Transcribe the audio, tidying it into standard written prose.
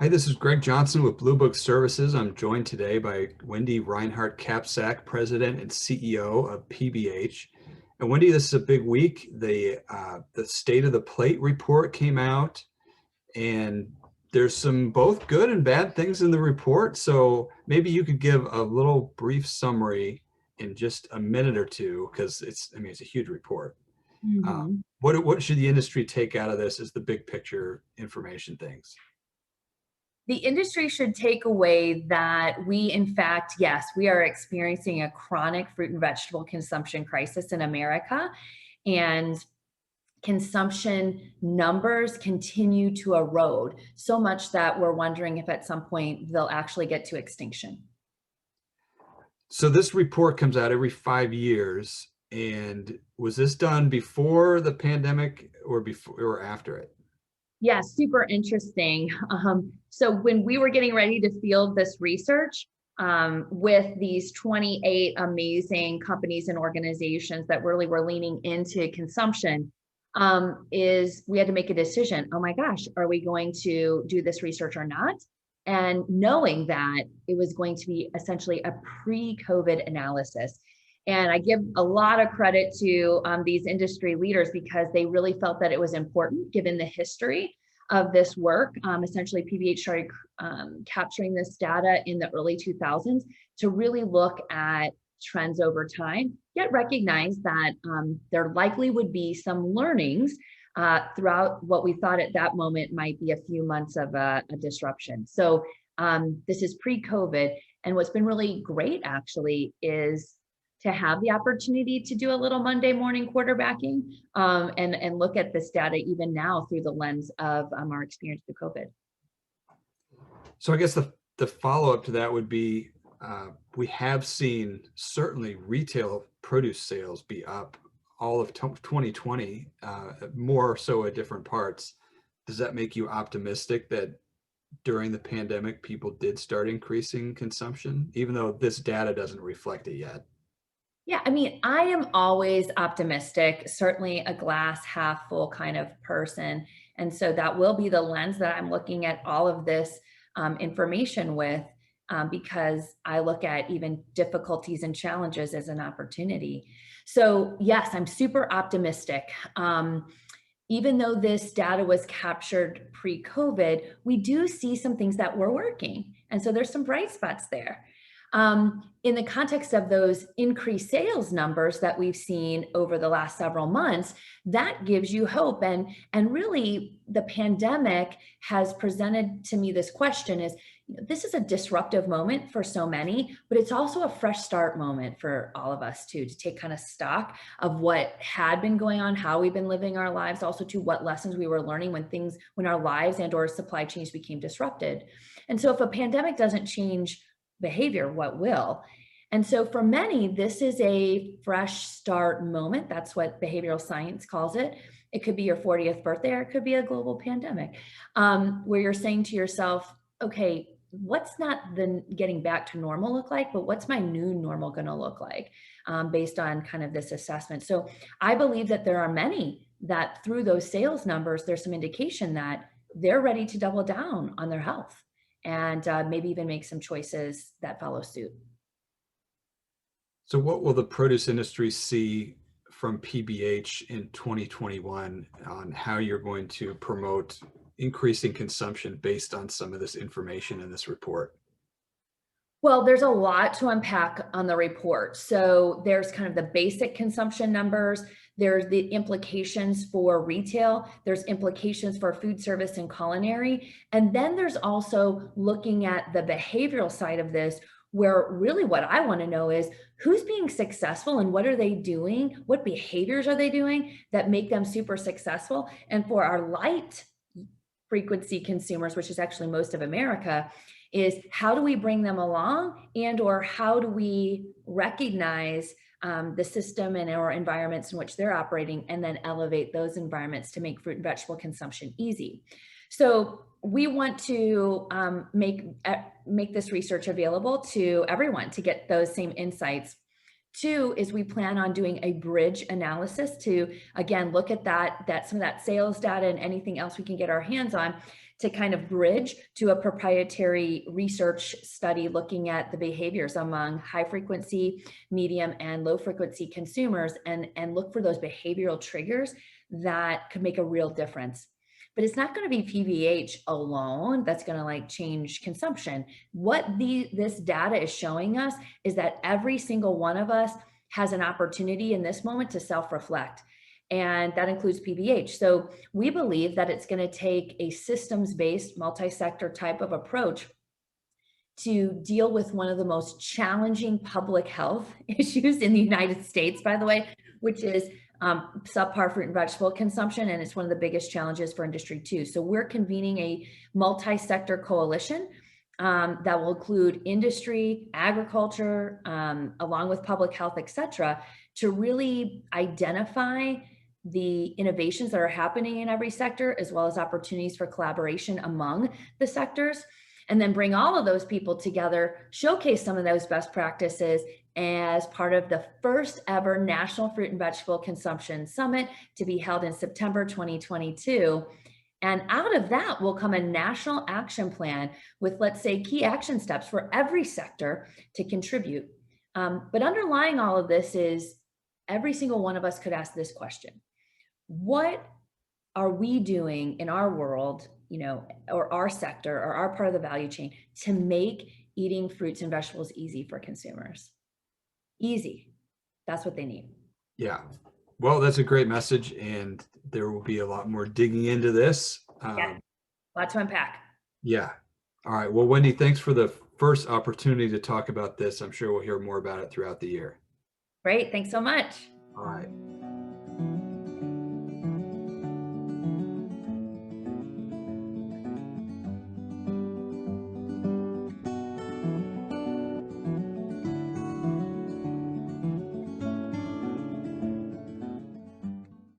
Hi, this is Greg Johnson with Blue Book Services. I'm joined today by Wendy Reinhardt Kapsak, President and CEO of PBH. And Wendy, this is a big week. The State of the Plate report came out, and there's some both good and bad things in the report. So maybe you could give a little brief summary in just a minute or two, because it's a huge report. Uh, Mhm. what should the industry take out of this as the big picture information things? The industry should take away that we, in fact, yes, we are experiencing a chronic fruit and vegetable consumption crisis in America, and consumption numbers continue to erode so much that we're wondering if at some point they'll actually get to extinction. So this report comes out every 5 years. And was this done before the pandemic or before or after it? Yeah, super interesting. So when we were getting ready to field this research with these 28 amazing companies and organizations that really were leaning into consumption, is we had to make a decision. Oh my gosh, are we going to do this research or not? And knowing that it was going to be essentially a pre-COVID analysis. And I give a lot of credit to these industry leaders because they really felt that it was important given the history of this work. Essentially, PBH started capturing this data in the early 2000s to really look at trends over time, yet recognize that there likely would be some learnings throughout what we thought at that moment might be a few months of a disruption. So this is pre-COVID. And what's been really great actually is to have the opportunity to do a little Monday morning quarterbacking and look at this data even now through the lens of our experience through COVID. So I guess the follow-up to that would be, we have seen certainly retail produce sales be up all of 2020, more so at different parts. Does that make you optimistic that during the pandemic, people did start increasing consumption, even though this data doesn't reflect it yet? Yeah, I mean, I am always optimistic, certainly a glass half full kind of person. And so that will be the lens that I'm looking at all of this information with, because I look at even difficulties and challenges as an opportunity. So, yes, I'm super optimistic. Even though this data was captured pre COVID, we do see some things that were working. And so there's some bright spots there. In the context of those increased sales numbers that we've seen over the last several months, that gives you hope. And really, the pandemic has presented to me this question is, this is a disruptive moment for so many, but it's also a fresh start moment for all of us too, to take kind of stock of what had been going on, how we've been living our lives, also to what lessons we were learning when our lives and or supply chains became disrupted. And so if a pandemic doesn't change behavior, what will? And so for many, this is a fresh start moment. That's what behavioral science calls it. It could be your 40th birthday, or it could be a global pandemic, where you're saying to yourself, okay, what's not the getting back to normal look like, but what's my new normal going to look like, based on kind of this assessment. So I believe that there are many that through those sales numbers, there's some indication that they're ready to double down on their health and maybe even make some choices that follow suit. So what will the produce industry see from PBH in 2021 on how you're going to promote increasing consumption based on some of this information in this report? Well, there's a lot to unpack on the report. So there's kind of the basic consumption numbers. There's the implications for retail. There's implications for food service and culinary. And then there's also looking at the behavioral side of this, where really what I want to know is who's being successful and what are they doing? What behaviors are they doing that make them super successful? And for our light frequency consumers, which is actually most of America, is how do we bring them along, and or how do we recognize the system and our environments in which they're operating, and then elevate those environments to make fruit and vegetable consumption easy. So we want to make this research available to everyone to get those same insights. Two is we plan on doing a bridge analysis to, again, look at that some of that sales data and anything else we can get our hands on to kind of bridge to a proprietary research study looking at the behaviors among high frequency, medium, and low frequency consumers, and look for those behavioral triggers that could make a real difference. But it's not going to be PBH alone that's going to like change consumption. What this data is showing us is that every single one of us has an opportunity in this moment to self-reflect. And that includes PBH. So we believe that it's going to take a systems-based, multi-sector type of approach to deal with one of the most challenging public health issues in the United States, by the way, which is subpar fruit and vegetable consumption. And it's one of the biggest challenges for industry too. So we're convening a multi-sector coalition that will include industry, agriculture, along with public health, et cetera, to really identify the innovations that are happening in every sector, as well as opportunities for collaboration among the sectors, and then bring all of those people together, showcase some of those best practices as part of the first ever National Fruit and Vegetable Consumption Summit to be held in September 2022. And out of that will come a national action plan with, let's say, key action steps for every sector to contribute. But underlying all of this is every single one of us could ask this question: what are we doing in our world, or our sector or our part of the value chain to make eating fruits and vegetables easy for consumers? Easy. That's what they need. Yeah. Well, that's a great message, and there will be a lot more digging into this. Yeah, a lot to unpack. Yeah. All right. Well, Wendy, thanks for the first opportunity to talk about this. I'm sure we'll hear more about it throughout the year. Great. Thanks so much. All right.